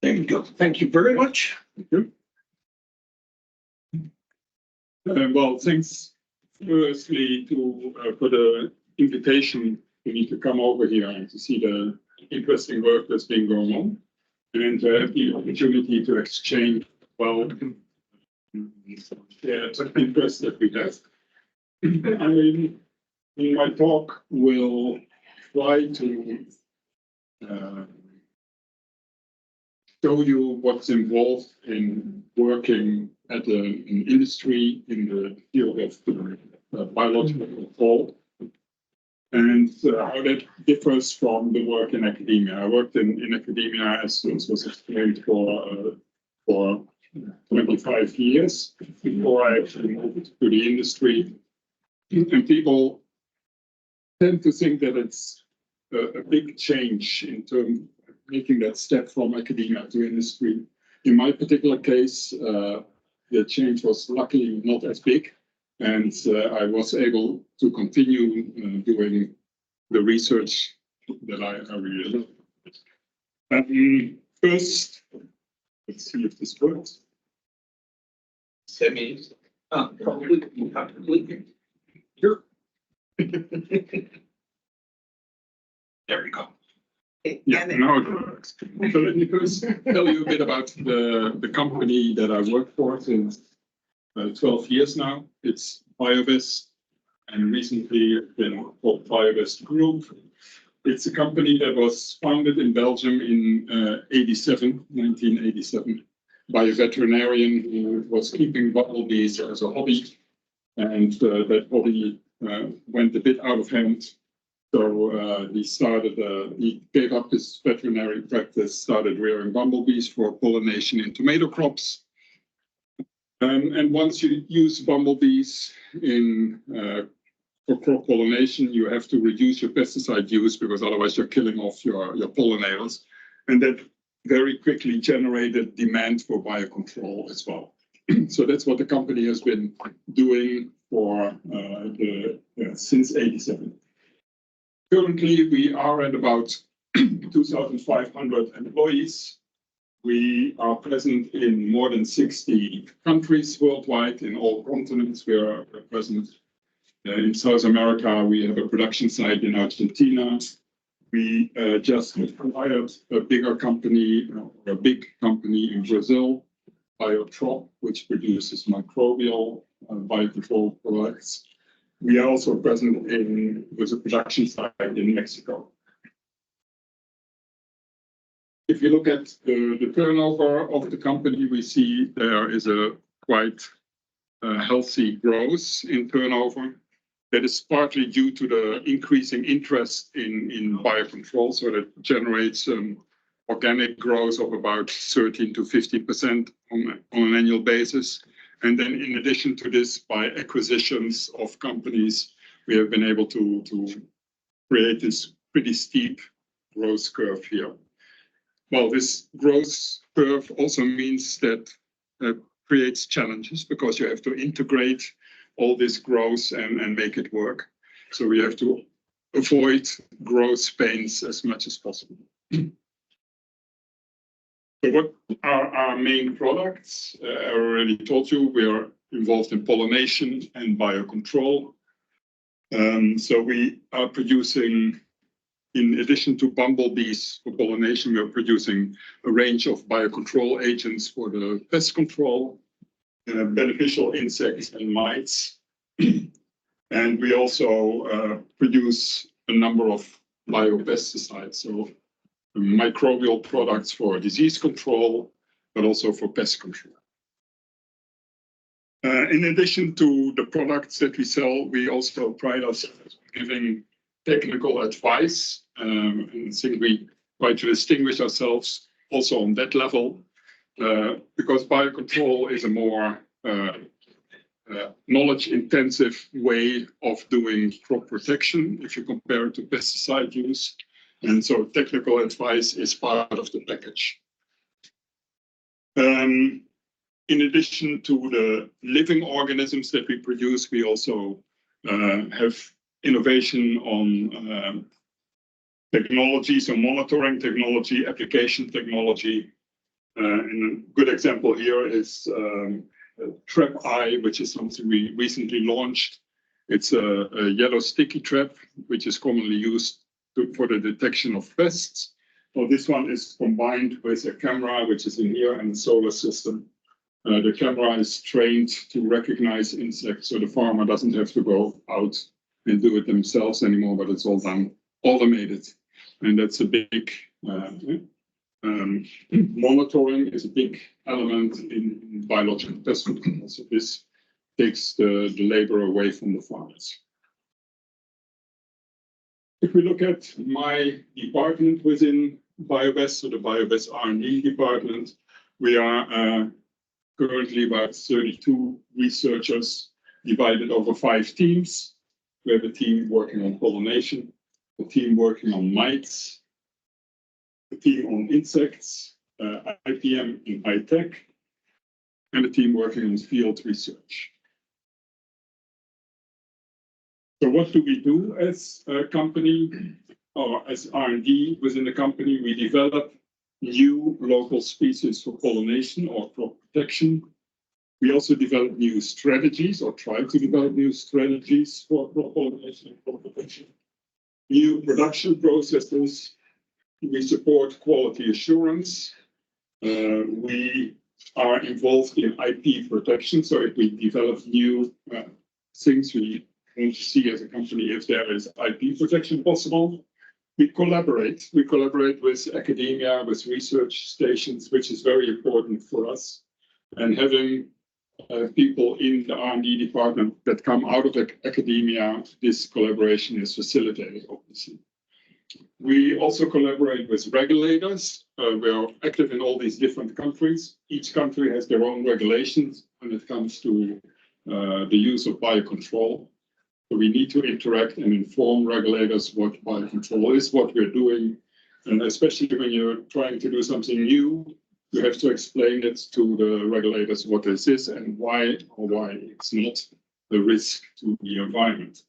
There you go. Thank you very much. Thank you. Well, thanks firstly for the invitation for me to come over here and to see the interesting work that's been going on, and to have the opportunity to exchange, well, the interest that we have. I mean, in my talk, we'll try to show you what's involved in working at an industry in the field of biological control, and how that differs from the work in academia. I worked in academia, as was explained, for 25 years before I actually moved to the industry. And people tend to think that it's a big change in terms of making that step from academia to industry. In my particular case, the change was luckily not as big, and I was able to continue doing the research that I really love. First, let's see if this works. Probably you have to click it. Here. There we go. Yeah, now it works. So let me first tell you a bit about the company that I work for since 12 years now. It's Biobest, and recently it's been called Biobest Group. It's a company that was founded in Belgium in 1987, by a veterinarian who was keeping bumblebees as a hobby, and that hobby went a bit out of hand. So he gave up his veterinary practice, started rearing bumblebees for pollination in tomato crops. And once you use bumblebees for crop pollination, you have to reduce your pesticide use, because otherwise you're killing off your pollinators. And that very quickly generated demand for biocontrol as well. So that's what the company has been doing for since '87. Currently, we are at about 2,500 employees. We are present in more than 60 countries worldwide, in all continents. We are present in South America. We have a production site in Argentina. We just acquired a big company in Brazil, Biotrop, which produces microbial biocontrol products. We are also present with a production site in Mexico. If you look at the turnover of the company, we see there is a quite healthy growth in turnover. That is partly due to the increasing interest in biocontrol, so that generates organic growth of about 13 to 15% on an annual basis. And then in addition to this, by acquisitions of companies, we have been able to create this pretty steep growth curve here. Well, this growth curve also means that creates challenges, because you have to integrate all this growth and make it work. So we have to avoid growth pains as much as possible. So what are our main products? I already told you we are involved in pollination and biocontrol. So we are producing, in addition to bumblebees for pollination, we are producing a range of biocontrol agents for the pest control, beneficial insects and mites. And we also produce a number of biopesticides, so microbial products for disease control, but also for pest control. In addition to the products that we sell, we also pride ourselves on giving technical advice. And I think we try to distinguish ourselves also on that level, because biocontrol is a more knowledge-intensive way of doing crop protection if you compare it to pesticide use. And so technical advice is part of the package. In addition to the living organisms that we produce, we also have innovation on technology, so monitoring technology, application technology. And a good example here is Trap Eye, which is something we recently launched. It's a yellow sticky trap, which is commonly used for the detection of pests. So this one is combined with a camera, which is in here, and a solar system. The camera is trained to recognize insects, so the farmer doesn't have to go out and do it themselves anymore, but it's all done automated. And that's a big monitoring is a big element in biological pest control. So this takes the labor away from the farmers. If we look at my department within Biobest, so the Biobest R&D department, we are currently about 32 researchers divided over 5 teams. We have a team working on pollination, a team working on mites, a team on insects, IPM and high-tech, and a team working on field research. So what do we do as a company or as R&D within the company? We develop new local species for pollination or crop protection. We also develop new strategies or try to develop new strategies for crop pollination and crop protection. New production processes. We support quality assurance. We are involved in IP protection. So if we develop new things, we want to see as a company if there is IP protection possible. We collaborate. We collaborate with academia, with research stations, which is very important for us. And having people in the R&D department that come out of academia, this collaboration is facilitated, obviously. We also collaborate with regulators. We are active in all these different countries. Each country has their own regulations when it comes to the use of biocontrol. So we need to interact and inform regulators what biocontrol is, what we're doing. And especially when you're trying to do something new, you have to explain it to the regulators what this is and why it's not a risk to the environment.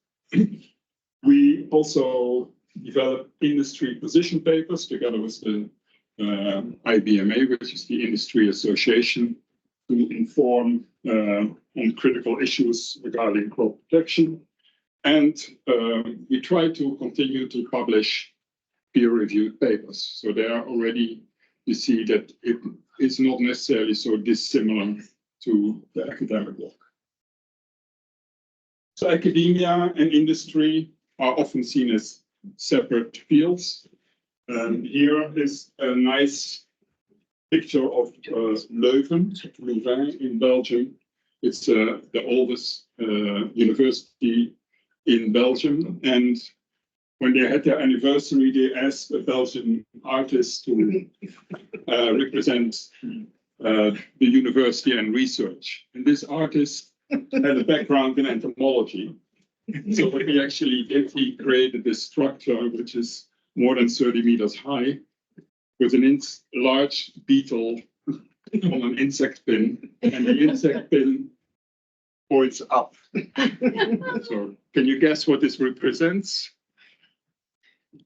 We also develop industry position papers together with the IBMA, which is the industry association, to inform on critical issues regarding crop protection. And we try to continue to publish peer-reviewed papers. So there already you see that it is not necessarily so dissimilar to the academic work. So academia and industry are often seen as separate fields. Here is a nice picture of Leuven in Belgium. It's the oldest university in Belgium, and when they had their anniversary, they asked a Belgian artist to represent the university and research. And this artist had a background in entomology. So what he actually did, he created this structure which is more than 30 meters high, with a large beetle on an insect pin, and the insect pin points up. So can you guess what this represents?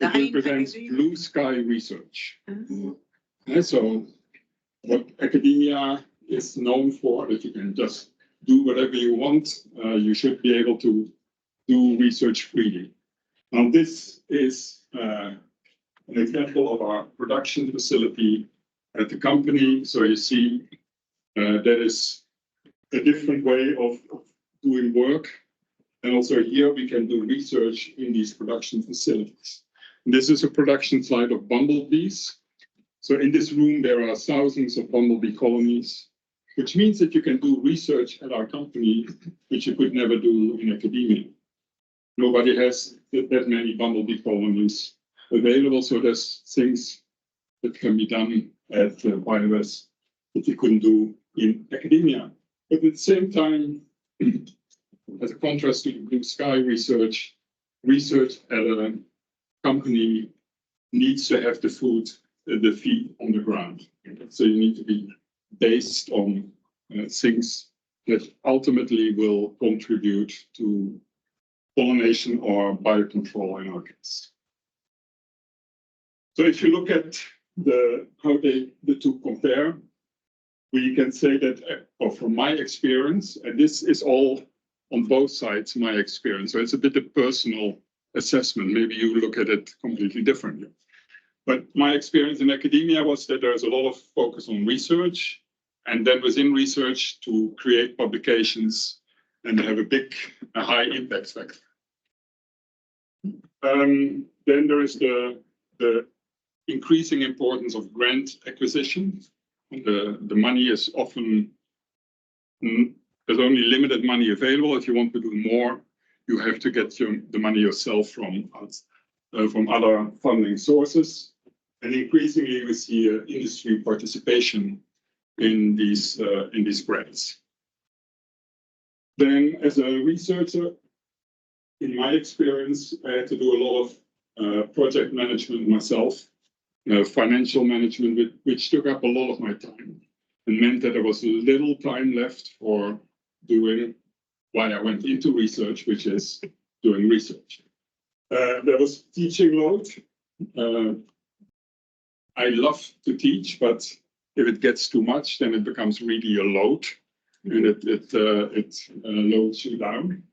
It represents blue sky research. So what academia is known for, that you can just do whatever you want, you should be able to do research freely. Now this is an example of our production facility at the company. So you see that is a different way of doing work. And also here we can do research in these production facilities. And this is a production site of bumblebees. So in this room, there are thousands of bumblebee colonies, which means that you can do research at our company, which you could never do in academia. Nobody has that many bumblebee colonies available. So there's things that can be done at Biobest that you couldn't do in academia. But at the same time, as a contrast to the blue sky research, research at a company needs to have the feet on the ground. So you need to be based on things that ultimately will contribute to pollination or biocontrol in our case. So if you look at how the two compare, we can say that, or from my experience, and this is all on both sides, my experience. So it's a bit of personal assessment. Maybe you look at it completely differently. But my experience in academia was that there's a lot of focus on research, and then within research to create publications and have a high impact factor. Then there is the increasing importance of grant acquisition. The money is often, there's only limited money available. If you want to do more, you have to get the money yourself from other funding sources. And increasingly, we see industry participation in these grants. Then, as a researcher, in my experience, I had to do a lot of project management myself, financial management, which took up a lot of my time and meant that there was little time left for doing why I went into research, which is doing research. There was teaching load. I love to teach, but if it gets too much, then it becomes really a load, and it loads you down.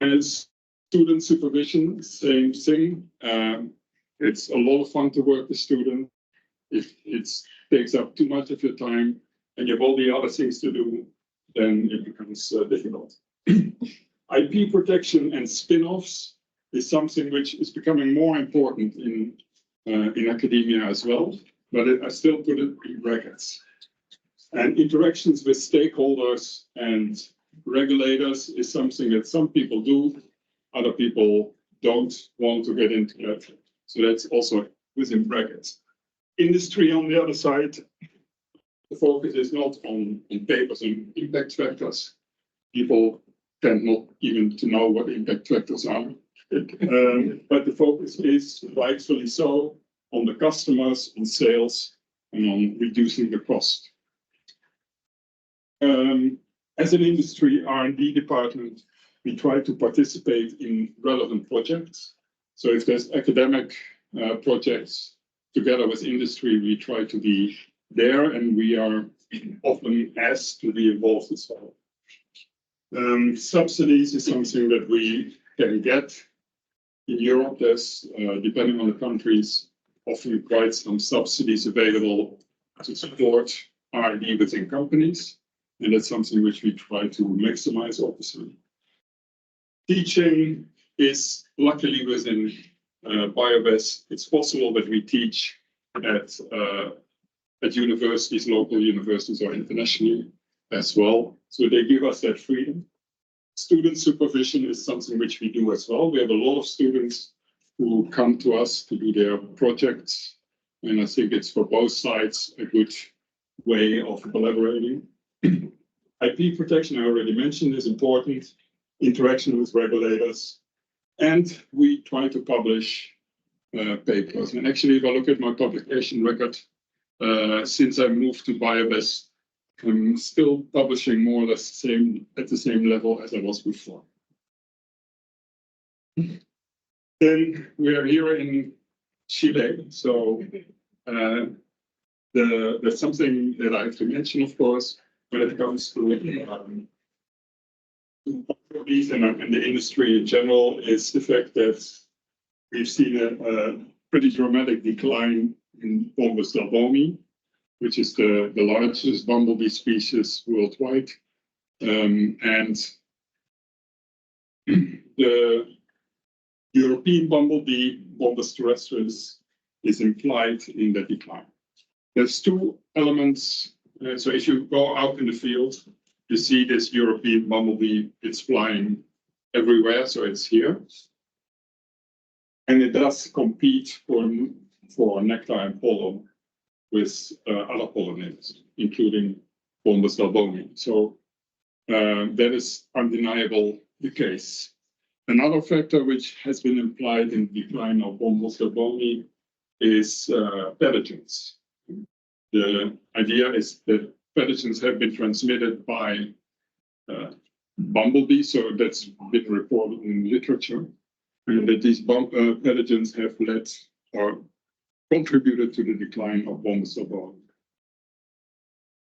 And student supervision, same thing. It's a lot of fun to work with students. If it takes up too much of your time and you have all the other things to do, then it becomes difficult. IP protection and spin-offs is something which is becoming more important in academia as well, but I still put it in brackets. And interactions with stakeholders and regulators is something that some people do, other people don't want to get into that. So that's also within brackets. Industry, on the other side, the focus is not on papers and impact factors. People tend not even to know what impact factors are. But the focus is, rightfully so, on the customers, on sales, and on reducing the cost. As an industry R&D department, we try to participate in relevant projects. So if there's academic projects together with industry, we try to be there, and we are often asked to be involved as well. Subsidies is something that we can get. In Europe, there's, depending on the countries, often quite some subsidies available to support R&D within companies. And that's something which we try to maximize, obviously. Teaching is luckily within Biobest. It's possible that we teach at universities, local universities, or internationally as well. So they give us that freedom. Student supervision is something which we do as well. We have a lot of students who come to us to do their projects, and I think it's for both sides a good way of collaborating. IP protection, I already mentioned, is important. Interaction with regulators, and we try to publish papers. And actually, if I look at my publication record, since I moved to Biobest, I'm still publishing more or less at the same level as I was before. Then we are here in Chile, so there's something that I have to mention, of course, when it comes to and the industry in general, is the fact that we've seen a pretty dramatic decline in Bombus delbomi, which is the largest bumblebee species worldwide. And the European bumblebee, Bombus terrestris, is implied in the decline. There's two elements. So if you go out in the field, you see this European bumblebee, it's flying everywhere, so it's here. And it does compete for nectar and pollen with other pollinators, including Bombus delbomi. So that is undeniable the case. Another factor which has been implied in the decline of Bombus delbomi is pathogens. The idea is that pathogens have been transmitted by bumblebees, so that's been reported in literature, and that these pathogens have led or contributed to the decline of Bombus delbomi.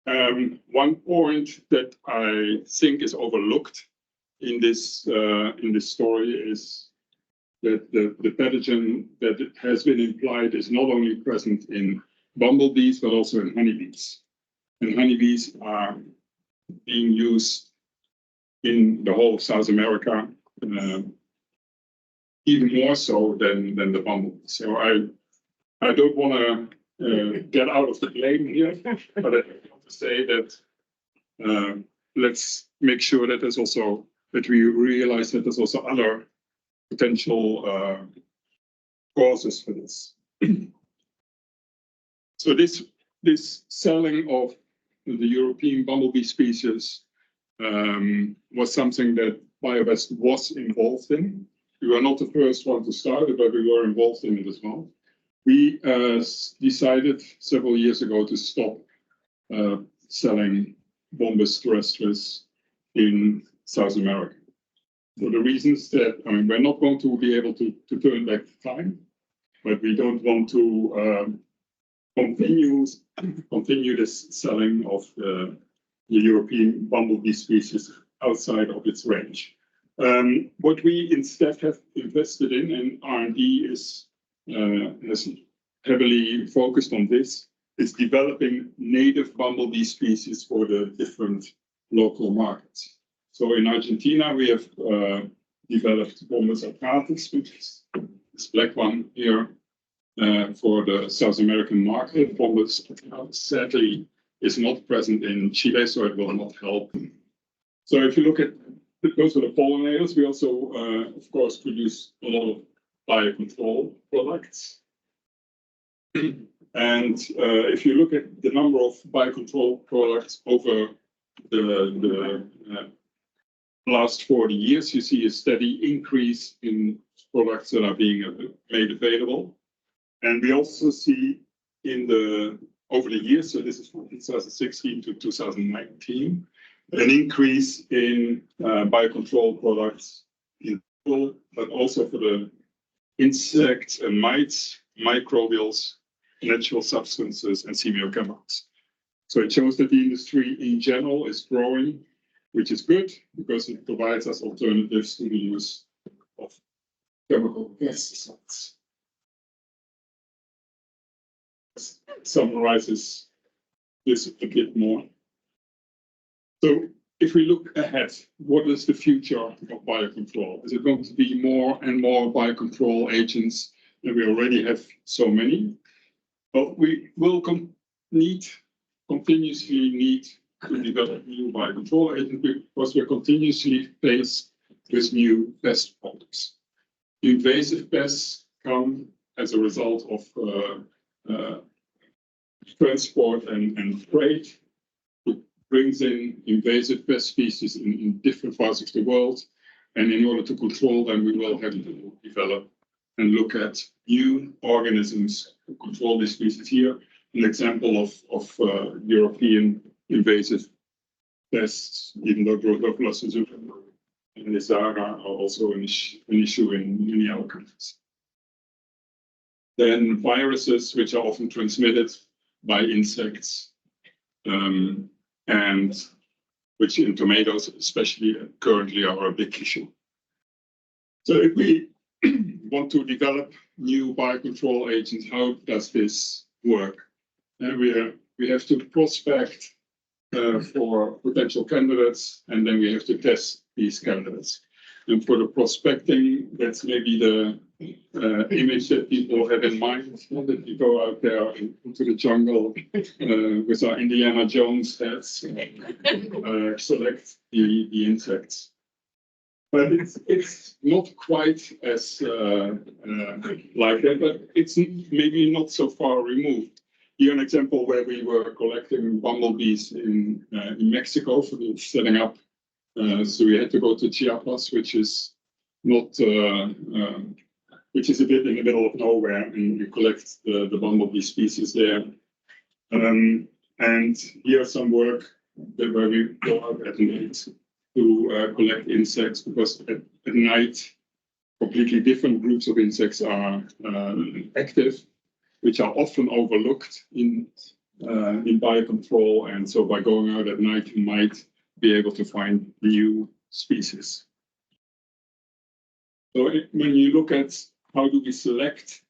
One point that I think is overlooked in this story is that the pathogen that has been implied is not only present in bumblebees but also in honeybees. And honeybees are being used in the whole of South America, even more so than the bumblebees. So I don't want to get out of the blame here, but I want to say that let's make sure that there's also that we realize that there's also other potential causes for this. So this selling of the European bumblebee species was something that Biobest was involved in. We were not the first one to start it, but we were involved in it as well. We decided several years ago to stop selling Bombus terrestris in South America. For the reasons that, I mean, we're not going to be able to turn back the time, but we don't want to continue this selling of the European bumblebee species outside of its range. What we instead have invested in, and R&D has heavily focused on this, is developing native bumblebee species for the different local markets. So in Argentina, we have developed Bombus atratus, which is this black one here, for the South American market. Bombus atratus sadly is not present in Chile, so it will not help. So if you look at those are the pollinators, we also, of course, produce a lot of biocontrol products. And if you look at the number of biocontrol products over the last 40 years, you see a steady increase in products that are being made available. And we also see over the years, so this is from 2016 to 2019, an increase in biocontrol products in full, but also for the insects and mites, microbials, natural substances, and semiochemicals. So it shows that the industry in general is growing, which is good because it provides us alternatives to the use of chemical pesticides. Summarizes this a bit more. So if we look ahead, what is the future of biocontrol? Is it going to be more and more biocontrol agents, and we already have so many? But we will continuously need to develop new biocontrol agents because we're continuously faced with new pest products. Invasive pests come as a result of transport and trade. It brings in invasive pest species in different parts of the world. And in order to control them, we will have to develop and look at new organisms to control these species here. An example of European invasive pests, even though Drosophila and Isara are also an issue in many other countries. Then viruses, which are often transmitted by insects, and which in tomatoes especially currently are a big issue. So if we want to develop new biocontrol agents, how does this work? And we have to prospect for potential candidates, and then we have to test these candidates. And for the prospecting, that's maybe the image that people have in mind, that we go out there into the jungle with our Indiana Jones hats, select the insects. But it's not quite as like that, but it's maybe not so far removed. Here an example where we were collecting bumblebees in Mexico for the setting up. So we had to go to Chiapas, which is not, which is a bit in the middle of nowhere, and you collect the bumblebee species there. And here's some work where we go out at night to collect insects, because at night completely different groups of insects are active, which are often overlooked in in biocontrol, and so by going out at night, you might be able to find new species. So when you look at how do we select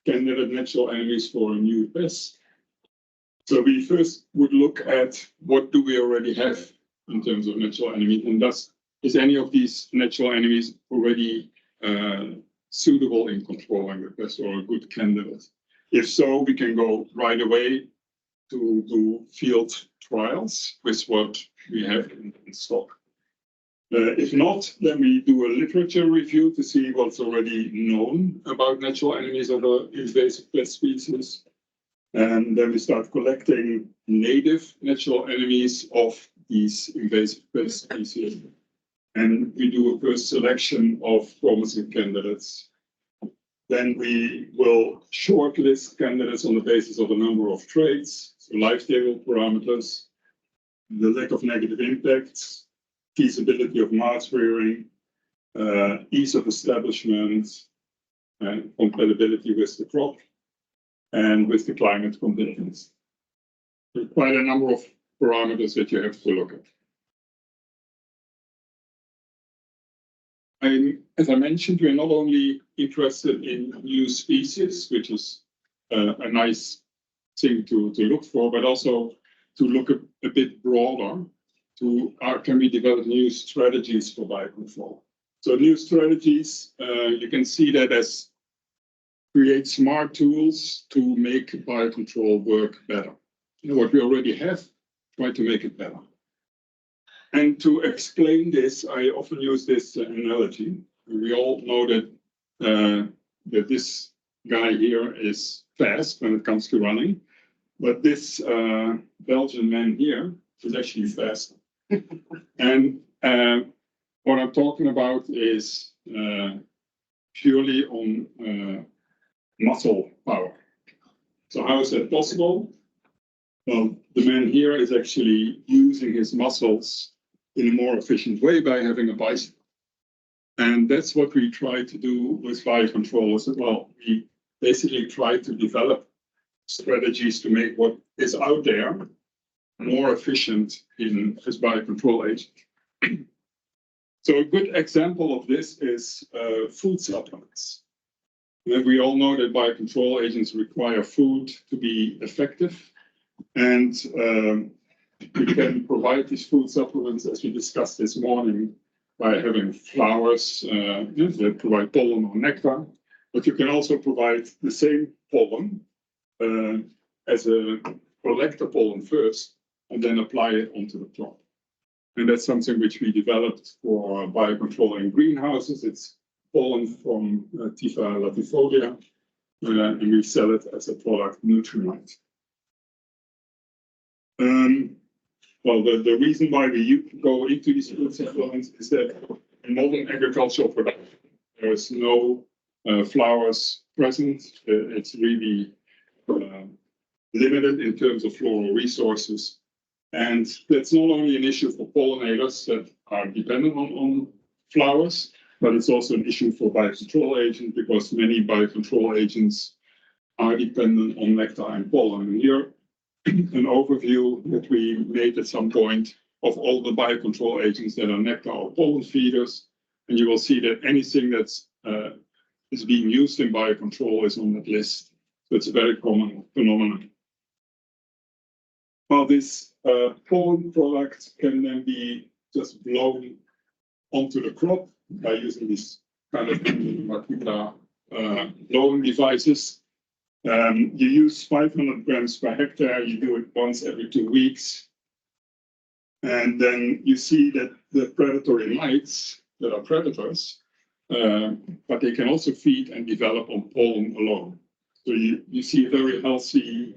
candidate natural enemies for a new pest, so we first would look at what do we already have in terms of natural enemies, and thus is any of these natural enemies already suitable in controlling the pest or a good candidate? If so, we can go right away to do field trials with what we have in stock. If not, then we do a literature review to see what's already known about natural enemies of the invasive pest species. And then we start collecting native natural enemies of these invasive pest species. And we do a first selection of promising candidates. Then we will shortlist candidates on the basis of a number of traits, so life table parameters, the lack of negative impacts, feasibility of mass rearing, ease of establishment, and compatibility with the crop and with the climate conditions. There are quite a number of parameters that you have to look at. As I mentioned, we are not only interested in new species, which is a nice thing to look for, but also to look a bit broader to can we develop new strategies for biocontrol. So new strategies, you can see that as create smart tools to make biocontrol work better. You know, what we already have, try to make it better. And to explain this, I often use this analogy. We all know that that this guy here is fast when it comes to running, but this Belgian man here is actually faster. And what I'm talking about is purely on muscle power. So how is that possible? Well, the man here is actually using his muscles in a more efficient way by having a bicycle. And that's what we try to do with biocontrol as well. We basically try to develop strategies to make what is out there more efficient as biocontrol agent. So a good example of this is food supplements. And we all know that biocontrol agents require food to be effective. And we can provide these food supplements, as we discussed this morning, by having flowers that provide pollen or nectar. But you can also provide the same pollen as a collector pollen first, and then apply it onto the crop. And that's something which we developed for biocontrol in greenhouses. It's pollen from Tifa latifolia, and we sell it as a product, Nutrimite. Well, the reason why we go into these food supplements is that in modern agricultural production, there is no flowers present. It's really limited in terms of floral resources. And that's not only an issue for pollinators that are dependent on flowers, but it's also an issue for biocontrol agents because many biocontrol agents are dependent on nectar and pollen. And here, an overview that we made at some point of all the biocontrol agents that are nectar or pollen feeders. And you will see that anything that's is being used in biocontrol is on that list. So it's a very common phenomenon. Well, this pollen product can then be just blown onto the crop by using these kind of blowing devices. You use 500 grams per hectare. You do it once every 2 weeks. And then you see that the predatory mites that are predators, but they can also feed and develop on pollen alone. So you see a very healthy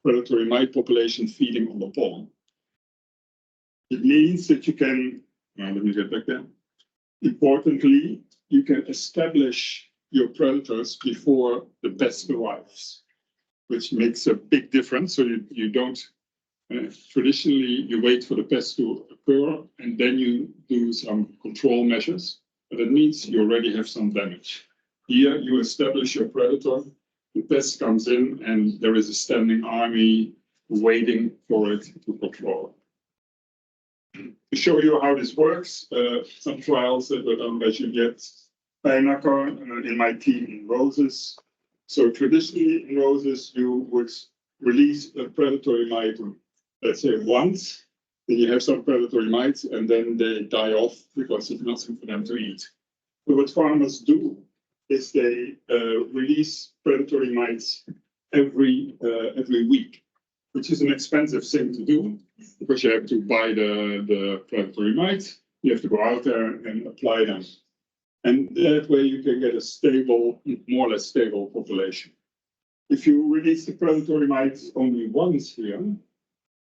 predatory mite population feeding on the pollen. It means that you can, let me get back there. Importantly, you can establish your predators before the pest arrives, which makes a big difference. So you don't, traditionally, you wait for the pest to occur and then you do some control measures, but it means you already have some damage. Here, you establish your predator, the pest comes in and there is a standing army waiting for it to control. To show you how this works, some trials that were done by Juliette Beinacker in my team in roses. So traditionally in roses, you would release a predatory mite, let's say once, then you have some predatory mites and then they die off because there's nothing for them to eat. So what farmers do is they release predatory mites every week, which is an expensive thing to do because you have to buy the predatory mites, you have to go out there and apply them. And that way you can get a stable, more or less stable population. If you release the predatory mites only once here,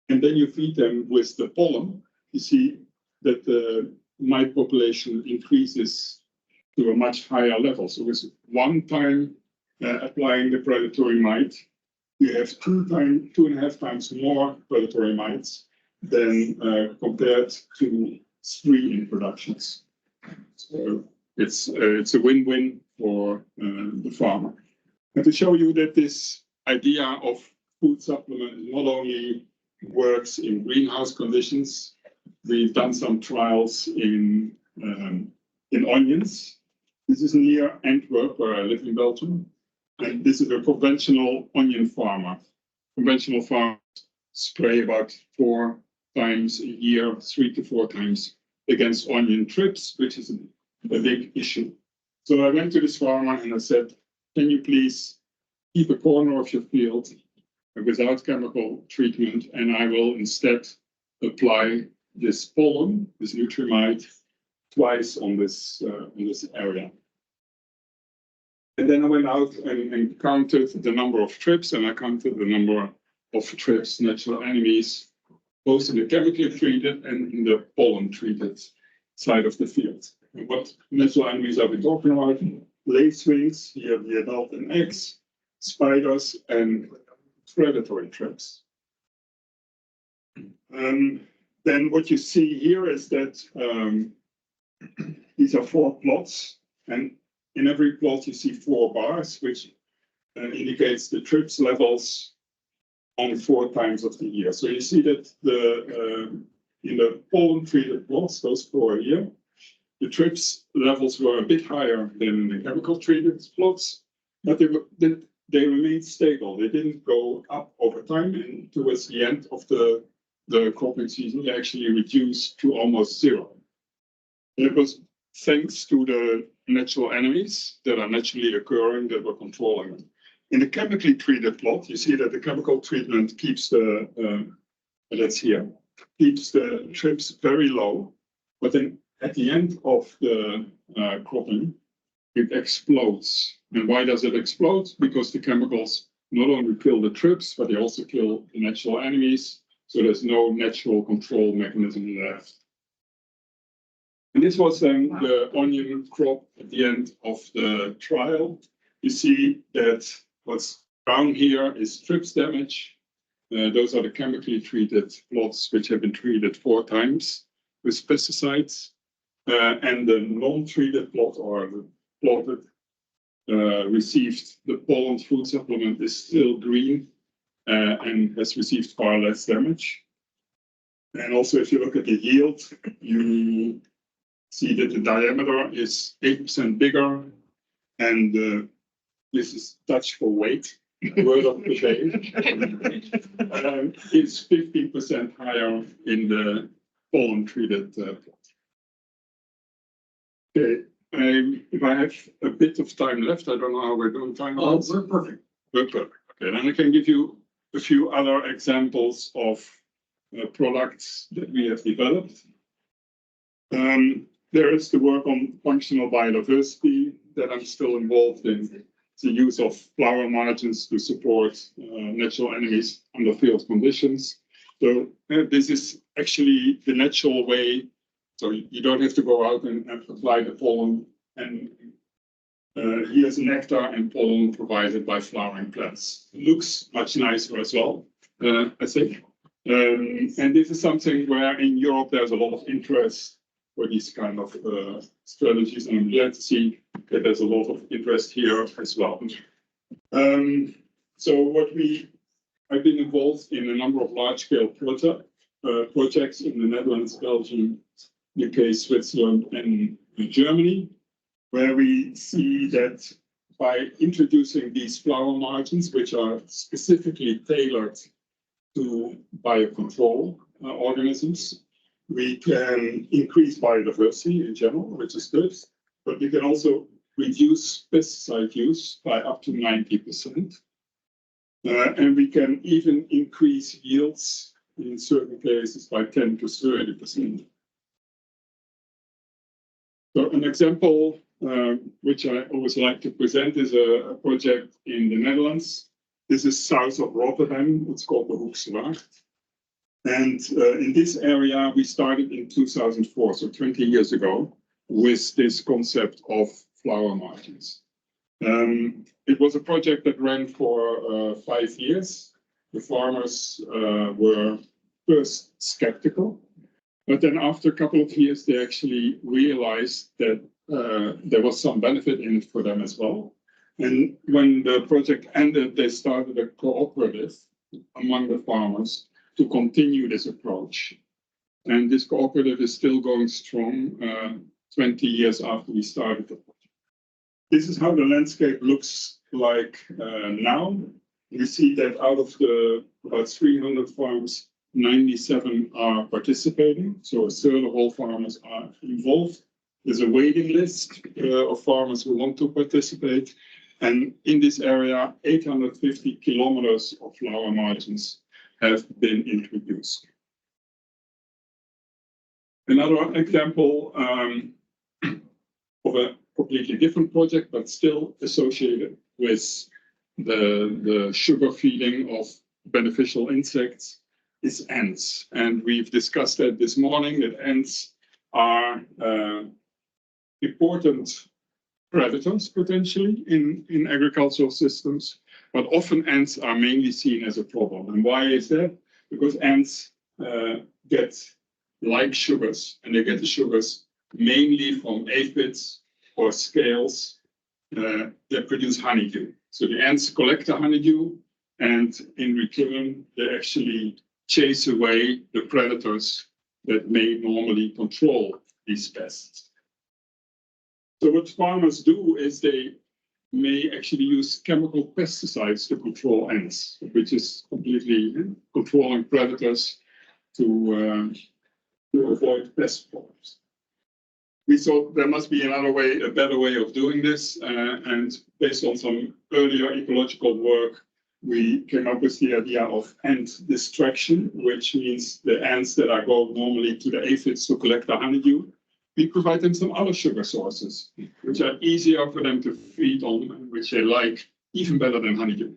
and then you feed them with the pollen, you see that the mite population increases to a much higher level. So with one time applying the predatory mite, you have 2.5 times more predatory mites than compared to 3 introductions. So it's a win-win for the farmer. And to show you that this idea of food supplement not only works in greenhouse conditions, we've done some trials in onions. This is near Antwerp, where I live in Belgium. And this is a conventional onion farmer. Conventional farmers spray about 4 times a year, 3 to 4 times against onion trips, which is a big issue. So I went to this farmer and I said, can you please keep a corner of your field without chemical treatment, and I will instead apply this pollen, this nutrimide, twice on this area. And then I went out and counted the number of trips, and I counted the number of trips, natural enemies, both in the chemically treated and in the pollen treated side of the field. And what natural enemies are we talking about? Lacewings, here the adult and eggs, spiders, and predatory trips. Then what you see here is that these are 4 plots, and in every plot you see 4 bars, which indicates the trips levels on 4 times of the year. So you see that in the pollen treated plots, those 4 here, the trips levels were a bit higher than in the chemical treated plots, but they remained stable. They didn't go up over time, and towards the end of the cropping season, they actually reduced to almost 0. And it was thanks to the natural enemies that are naturally occurring that were controlling them. In the chemically treated plot, you see that the chemical treatment keeps keeps the trips very low, but then at the end of the cropping, it explodes. And why does it explode? Because the chemicals not only kill the trips, but they also kill the natural enemies. So there's no natural control mechanism left. And this was then the onion crop at the end of the trial. You see that what's down here is trips damage. Those are the chemically treated plots which have been treated 4 times with pesticides. And the non-treated plot, or the plot that received the pollen food supplement, is still green and has received far less damage. And also, if you look at the yield, you see that the diameter is 8% bigger, and this is Dutch for weight, word of the day. It's 15% higher in the pollen treated plot. Okay, if I have a bit of time left, I don't know how we're doing time. Oh, we're perfect. We're perfect. Okay, then I can give you a few other examples of products that we have developed. There is the work on functional biodiversity that I'm still involved in. The use of flower margins to support natural enemies under field conditions. So this is actually the natural way. So you don't have to go out and apply the pollen. And here's nectar and pollen provided by flowering plants. It looks much nicer as well, I think. And this is something where in Europe there's a lot of interest for these kind of strategies. And I'm glad to see that there's a lot of interest here as well. So what we I've been involved in a number of large-scale projects in the Netherlands, Belgium, UK, Switzerland, and Germany, where we see that by introducing these flower margins, which are specifically tailored to biocontrol organisms, we can increase biodiversity in general, which is good, but we can also reduce pesticide use by up to 90%. And we can even increase yields in certain cases by 10 to 30%. So an example which I always like to present is a project in the Netherlands. This is south of Rotterdam. It's called the Hoekse Waard. And in this area, we started in 2004, so 20 years ago, with this concept of flower margins. It was a project that ran for 5 years. The farmers were first skeptical, but then after a couple of years, they actually realized that there was some benefit in it for them as well. And when the project ended, they started a cooperative among the farmers to continue this approach. And this cooperative is still going strong 20 years after we started the project. This is how the landscape looks like now. We see that out of the about 300 farms, 97 are participating. So a third of all farmers are involved. There's a waiting list of farmers who want to participate. And in this area, 850 kilometers of flower margins have been introduced. Another example of a completely different project, but still associated with the sugar feeding of beneficial insects, is ants. And we've discussed that this morning, that ants are important predators potentially in agricultural systems, but often ants are mainly seen as a problem. And why is that? Because ants get like sugars, and they get the sugars mainly from aphids or scales that produce honeydew. So the ants collect the honeydew, and in return, they actually chase away the predators that may normally control these pests. So what farmers do is they may actually use chemical pesticides to control ants, which is completely controlling predators to avoid pest problems. We thought there must be another way, a better way of doing this, and based on some earlier ecological work, we came up with the idea of ant distraction, which means the ants that are going normally to the aphids to collect the honeydew, we provide them some other sugar sources, which are easier for them to feed on, and which they like even better than honeydew.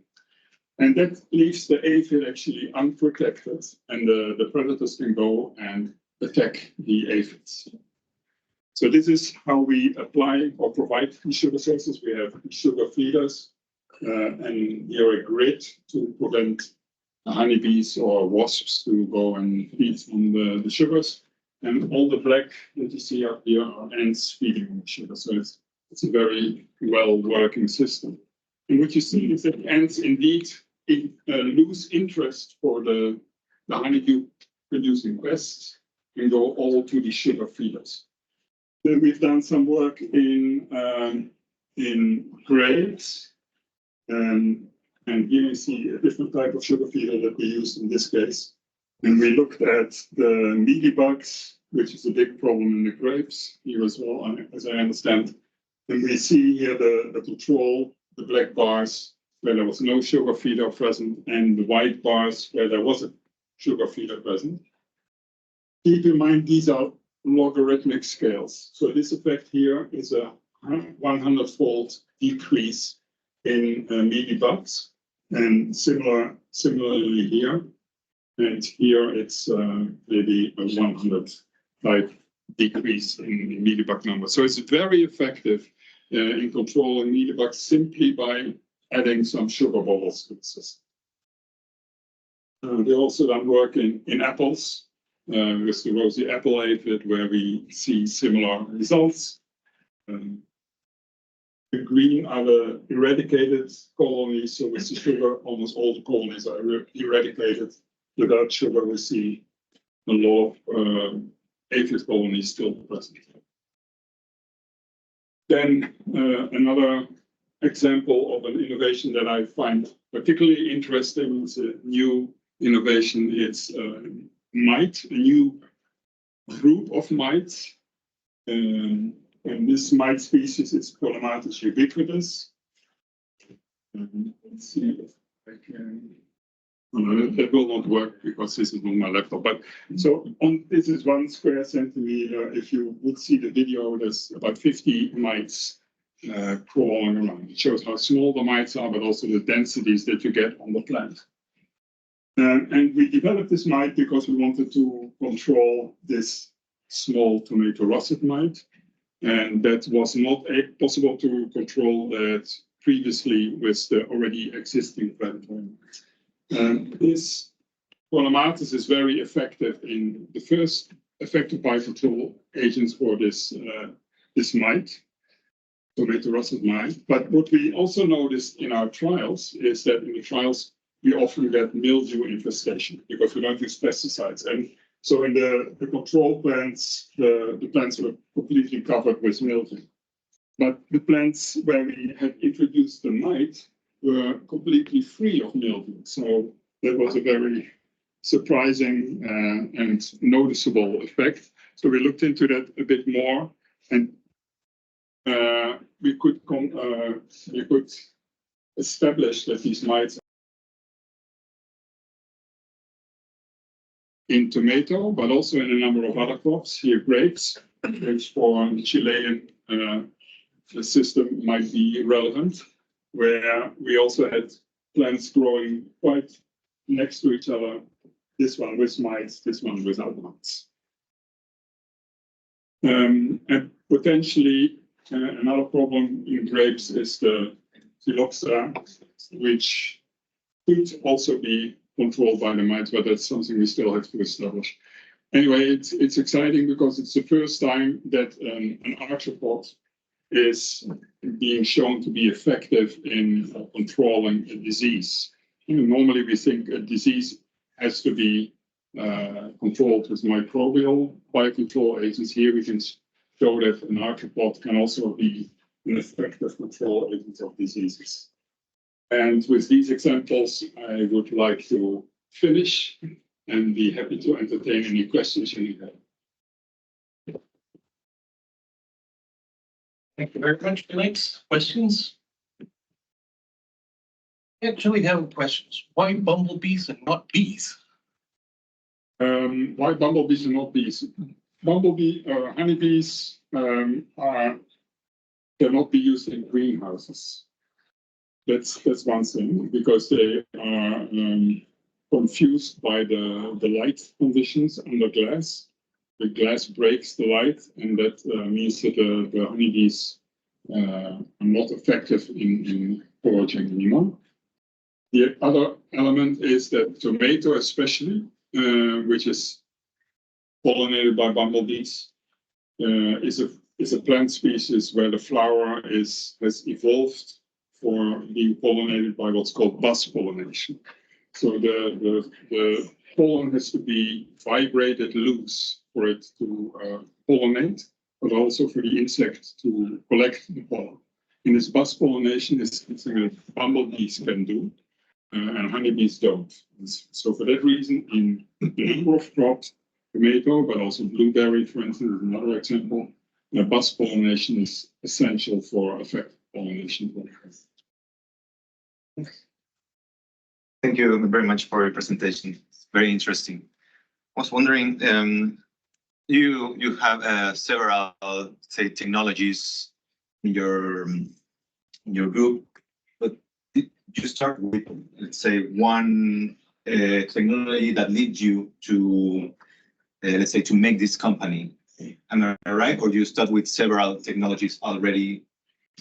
And that leaves the aphid actually unprotected, and the predators can go and attack the aphids. So this is how we apply or provide these sugar sources. We have sugar feeders, and here a grid to prevent honeybees or wasps to go and feed on the sugars. And all the black that you see up here are ants feeding on the sugar. So it's a very well working system. And what you see is that ants indeed lose interest for the honeydew producing pests and go all to the sugar feeders. Then we've done some work in grapes. And here you see a different type of sugar feeder that we used in this case. And we looked at the mealybugs, which is a big problem in the grapes here as well, as I understand. And we see here the control, the black bars where there was no sugar feeder present, and the white bars where there was a sugar feeder present. Keep in mind, these are logarithmic scales. So this effect here is a 100-fold decrease in mealybugs, and similarly here. And here it's maybe a 100-type decrease in mealybug numbers. So it's very effective in controlling mealybugs simply by adding some sugar bubbles to the system. They also done work in apples with the rosy apple aphid, where we see similar results. The green are the eradicated colonies. So with the sugar, almost all the colonies are eradicated. Without sugar, we see a lot of aphid colonies still present. Then another example of an innovation that I find particularly interesting is a new innovation. It's mite, a new group of mites. And this mite species is Polymatus ubiquitous. Let's see if I can. That will not work because this is on my laptop. But so this is 1 square centimeter. If you would see the video, there's about 50 mites crawling around. It shows how small the mites are, but also the densities that you get on the plant. And we developed this mite because we wanted to control this small tomato russet mite. And that was not possible to control that previously with the already existing predatory mites. This Polymatus is very effective in the first effective biocontrol agents for this mite, tomato russet mite. But what we also noticed in our trials is that in the trials, we often get mildew infestation because we don't use pesticides. And so in the control plants, the plants were completely covered with mildew. But the plants where we had introduced the mite were completely free of mildew. So that was a very surprising and noticeable effect. So we looked into that a bit more, and we could establish that these mites in tomato, but also in a number of other crops. Here, grapes, which for the Chilean system might be relevant, where we also had plants growing quite next to each other, this one with mites, this one without mites. And potentially another problem in grapes is the phylloxera, which could also be controlled by the mites, but that's something we still have to establish. Anyway, it's exciting because it's the first time that an arthropod is being shown to be effective in controlling a disease. Normally, we think a disease has to be controlled with microbial biocontrol agents. Here, we can show that an arthropod can also be an effective control agent of diseases. And with these examples, I would like to finish and be happy to entertain any questions you may have. Thank you very much, Felix. Questions? Actually, have questions. Why bumblebees and not bees? Why bumblebees and not bees? Honeybees cannot be used in greenhouses. That's one thing, because they are confused by the light conditions under glass. The glass breaks the light, and that means that the honeybees are not effective in foraging anymore. The other element is that tomato, especially, which is pollinated by bumblebees, is a plant species where the flower has evolved for being pollinated by what's called bus pollination. So the pollen has to be vibrated loose for it to pollinate, but also for the insect to collect the pollen. And this bus pollination is something that bumblebees can do, and honeybees don't. So for that reason, in the number of crops, tomato, but also blueberry, for instance, is another example, bus pollination is essential for effective pollination. Thank you very much for your presentation. It's very interesting. I was wondering, you have several, say, technologies in your group, but did you start with, let's say, one technology that leads you to, let's say, to make this company? Am I right? Or do you start with several technologies already,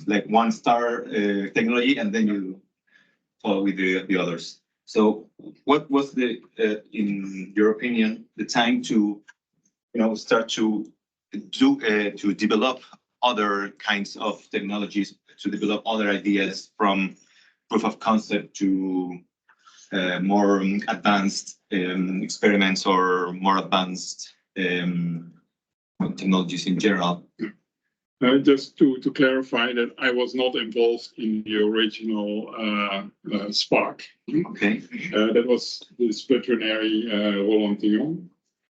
like one star technology, and then you follow with the others? So what was the, in your opinion, the time to, start to do, to develop other kinds of technologies, to develop other ideas from proof of concept to more advanced experiments or more advanced technologies in general? Just to clarify that I was not involved in the original Spark. Okay. That was this veterinary Roland Dion,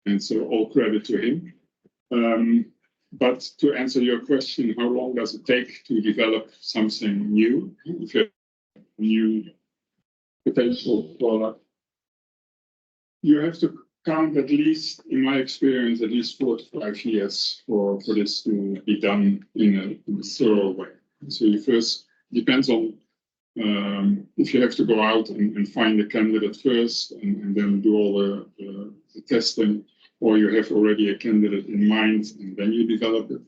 and so all credit to him. But to answer your question, how long does it take to develop something new? If you have a new potential product, you have to count at least, in my experience, at least 4 to 5 years for this to be done in a thorough way. So you first, depends on if you have to go out and find a candidate first and then do all the testing, or you have already a candidate in mind and then you develop it.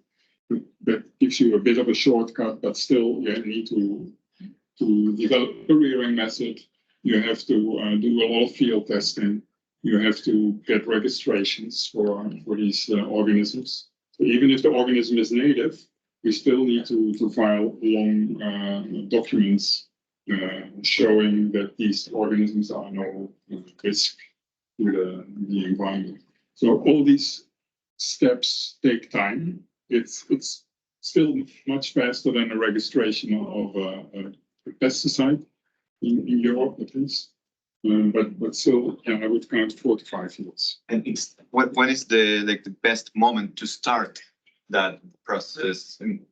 That gives you a bit of a shortcut, but still you need to develop a rearing method. You have to do a lot of field testing. You have to get registrations for these organisms. So even if the organism is native, we still need to file long documents showing that these organisms are no risk to the environment. So all these steps take time. It's still much faster than a registration of a pesticide in Europe, at least. But still, yeah, I would count 4 to 5 years. And when is the best moment to start that process? I mean,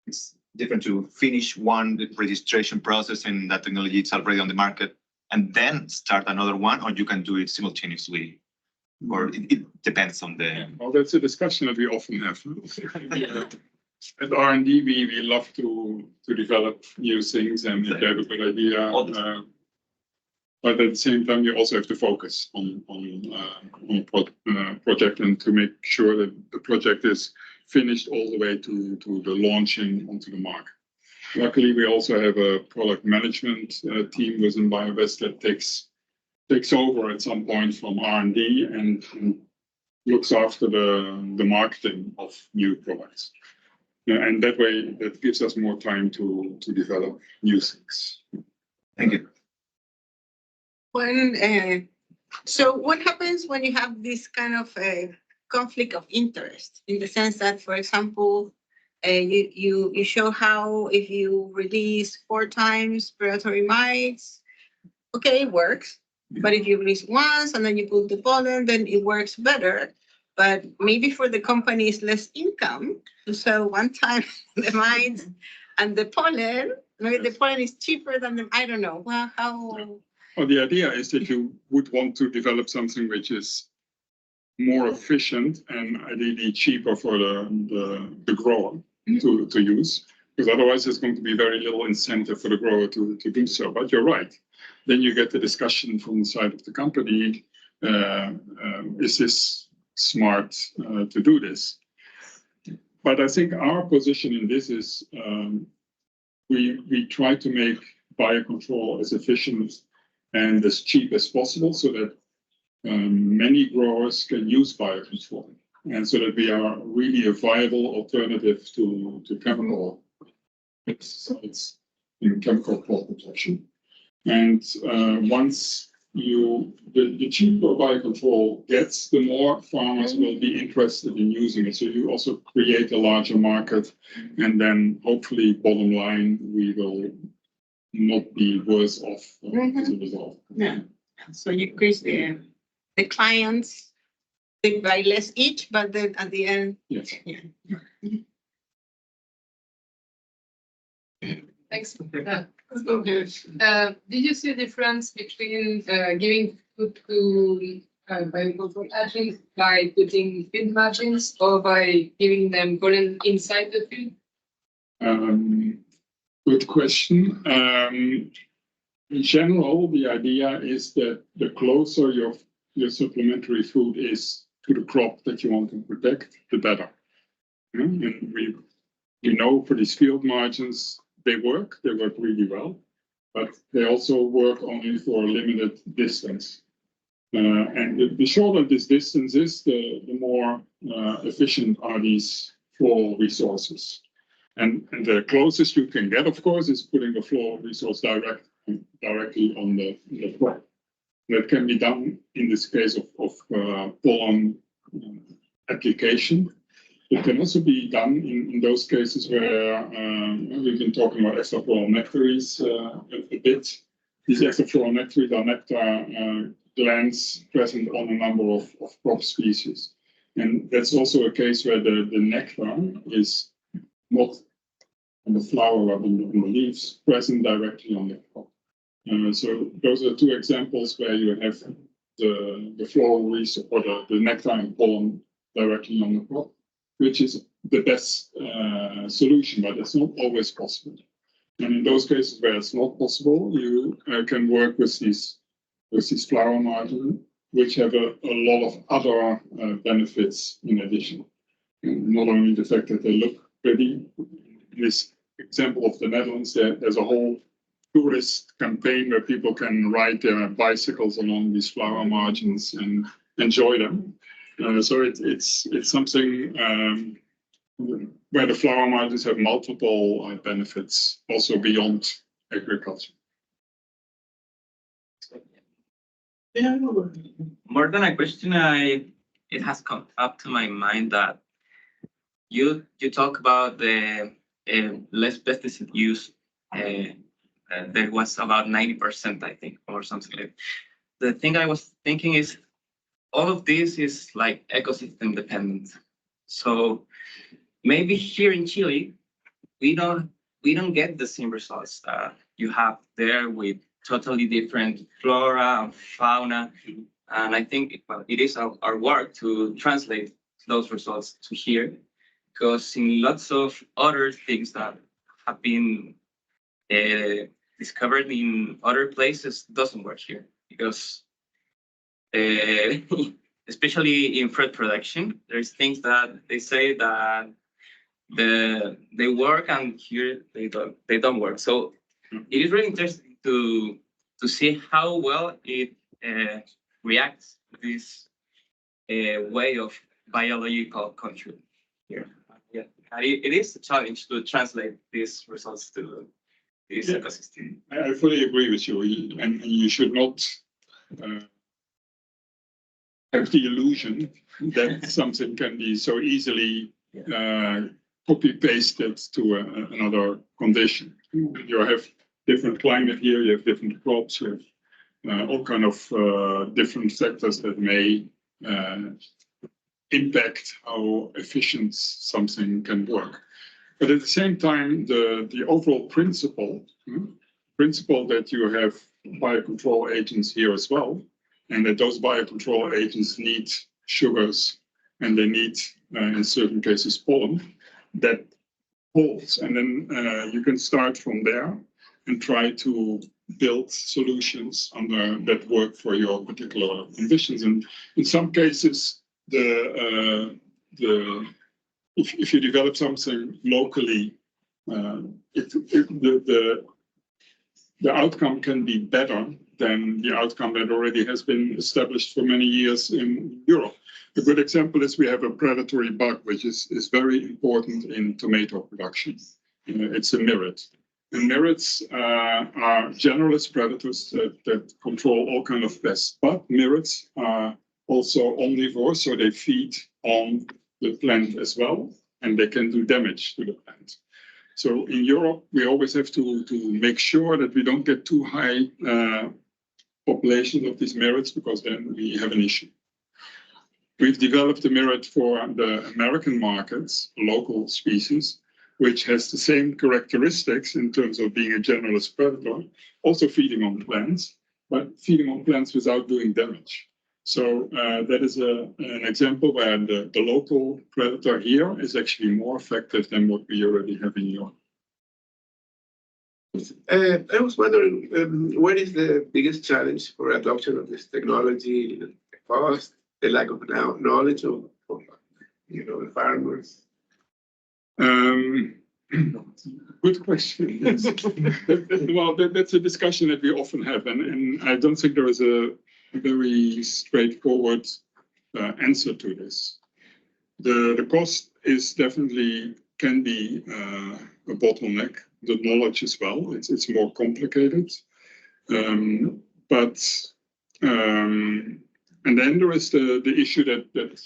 it's different to finish one registration process and that technology is already on the market and then start another one, or you can do it simultaneously, or it depends on the. Well, that's a discussion that we often have. At R&D, we love to develop new things, and if you have a good idea. But at the same time, you also have to focus on project and to make sure that the project is finished all the way to the launching onto the market. Luckily, we also have a product management team within Biobest that takes over at some point from R&D and looks after the marketing of new products. And that way, that gives us more time to develop new things. Thank you. So what happens when you have this kind of conflict of interest, in the sense that, for example, you show how if you release 4 times predatory mites, okay, it works. But if you release once and then you put the pollen, then it works better. But maybe for the company, it's less income to sell 1 time the mites and the pollen. Maybe the pollen is cheaper than the, I don't know. Well, how? Well, the idea is that you would want to develop something which is more efficient and ideally cheaper for the grower to use, because otherwise there's going to be very little incentive for the grower to do so. But you're right. Then you get the discussion from the side of the company, is this smart to do this? But I think our position in this is we try to make biocontrol as efficient and as cheap as possible so that many growers can use biocontrol, and so that we are really a viable alternative to chemical pesticides in chemical crop protection. And once the cheaper biocontrol gets, the more farmers will be interested in using it. So you also create a larger market, and then hopefully, bottom line, we will not be worse off as a result. Yeah. So you increase the clients, they buy less each, but then at the end, yes. Yeah. Thanks. Did you see a difference between giving food to biocontrol agents by putting feed margins or by giving them pollen inside the food? Good question. In general, the idea is that the closer your supplementary food is to the crop that you want to protect, the better. And we know for these field margins, they work really well, but they also work only for a limited distance. And the shorter this distance is, the more efficient are these floral resources. And the closest you can get, of course, is putting the floor resource directly on the crop. That can be done in this case of pollen application. It can also be done in those cases where we've been talking about extrafloral nectaries a bit. These extrafloral nectaries are nectar glands present on a number of crop species. And that's also a case where the nectar is not on the flower or on the leaves, present directly on the crop. So those are two examples where you have the floral resource or the nectar and pollen directly on the crop, which is the best solution, but it's not always possible. And in those cases where it's not possible, you can work with these flower margins, which have a lot of other benefits in addition. And not only the fact that they look pretty. In this example of the Netherlands, there's a whole tourist campaign where people can ride their bicycles along these flower margins and enjoy them. So it's something where the flower margins have multiple benefits, also beyond agriculture. Yeah. More than a question, it has come up to my mind that you talk about the less pesticide use. There was about 90%, I think, or something like that. The thing I was thinking is all of this is like ecosystem dependent. So maybe here in Chile, we don't get the same results you have there with totally different flora and fauna. And I think it is our work to translate those results to here, because in lots of other things that have been discovered in other places doesn't work here, because especially in fruit production, there's things that they say that they work and here they don't work. So it is really interesting to see how well it reacts to this way of biological control here. Yeah, and it is a challenge to translate these results to this ecosystem. I fully agree with you, and you should not have the illusion that something can be so easily copy-pasted to another condition. You have different climate here, you have different crops, you have all kind of different factors that may impact how efficient something can work. But at the same time, the overall principle that you have biocontrol agents here as well, and that those biocontrol agents need sugars and they need, in certain cases, pollen, that holds. And then you can start from there and try to build solutions that work for your particular conditions. And in some cases, if you develop something locally, the outcome can be better than the outcome that already has been established for many years in Europe. A good example is we have a predatory bug, which is very important in tomato production. It's a mirret. And mirrets are generalist predators that control all kinds of pests. But mirrets are also omnivores, so they feed on the plant as well, and they can do damage to the plant. So in Europe, we always have to make sure that we don't get too high populations of these mirrets, because then we have an issue. We've developed a mirret for the American markets, local species, which has the same characteristics in terms of being a generalist predator, also feeding on plants, but feeding on plants without doing damage. So that is an example where the local predator here is actually more effective than what we already have in Europe. I was wondering, what is the biggest challenge for adoption of this technology? The cost, the lack of knowledge of the farmers? Good question. Well, that's a discussion that we often have, and I don't think there is a very straightforward answer to this. The cost is definitely can be a bottleneck. The knowledge as well, it's more complicated. And then there is the issue that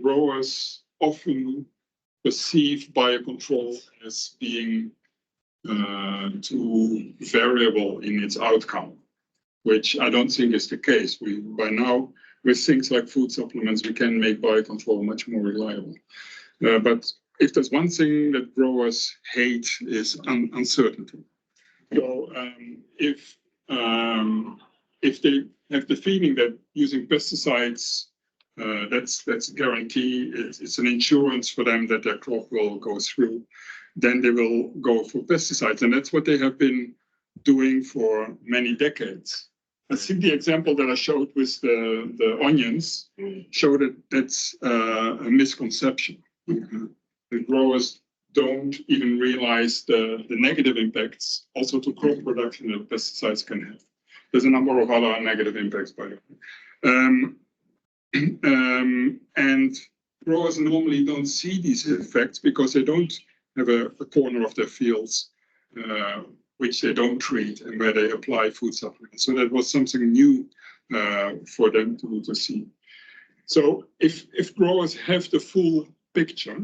growers often perceive biocontrol as being too variable in its outcome, which I don't think is the case. By now, with things like food supplements, we can make biocontrol much more reliable. But if there's one thing that growers hate is uncertainty. So if they have the feeling that using pesticides, that's a guarantee, it's an insurance for them that their crop will go through, then they will go for pesticides. And that's what they have been doing for many decades. I think the example that I showed with the onions showed that that's a misconception. The growers don't even realize the negative impacts also to crop production that pesticides can have. There's a number of other negative impacts, by the way. And growers normally don't see these effects because they don't have a corner of their fields which they don't treat and where they apply food supplements. So that was something new for them to see. So if growers have the full picture,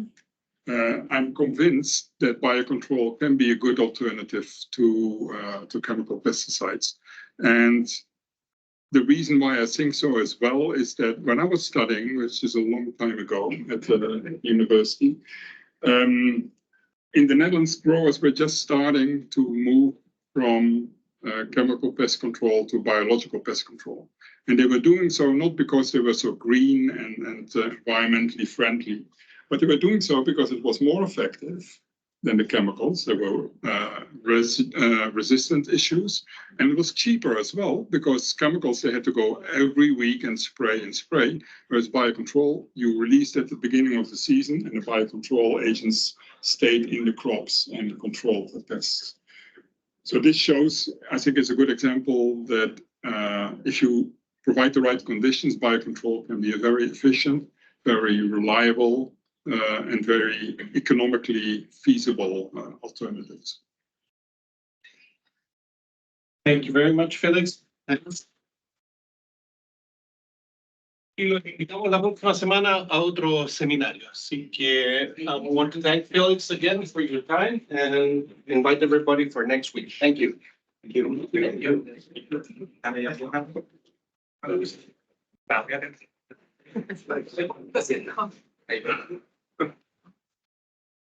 I'm convinced that biocontrol can be a good alternative to chemical pesticides. And the reason why I think so as well is that when I was studying, which is a long time ago at the university, in the Netherlands, growers were just starting to move from chemical pest control to biological pest control. And they were doing so not because they were so green and environmentally friendly, but they were doing so because it was more effective than the chemicals. There were resistant issues, and it was cheaper as well because chemicals, they had to go every week and spray, whereas biocontrol, you released at the beginning of the season, and the biocontrol agents stayed in the crops and controlled the pests. So this shows, I think it's a good example that if you provide the right conditions, biocontrol can be a very efficient, very reliable, and very economically feasible alternatives. Thank you very much, Felix. Y los invitamos la próxima semana a otro seminario. Así que I want to thank Felix again for your time and invite everybody for next week. Thank you. Thank you. Thank you.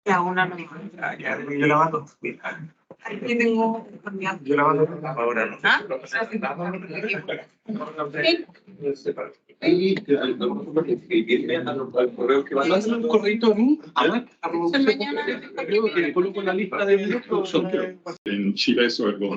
Ya, una nomás. Yo lavando. Aquí tengo cambiado. Yo lavando ahora. ¿Ah? Mándame un correo a mí. Mañana. Creo que coloco la lista de productos. In Chile, so it will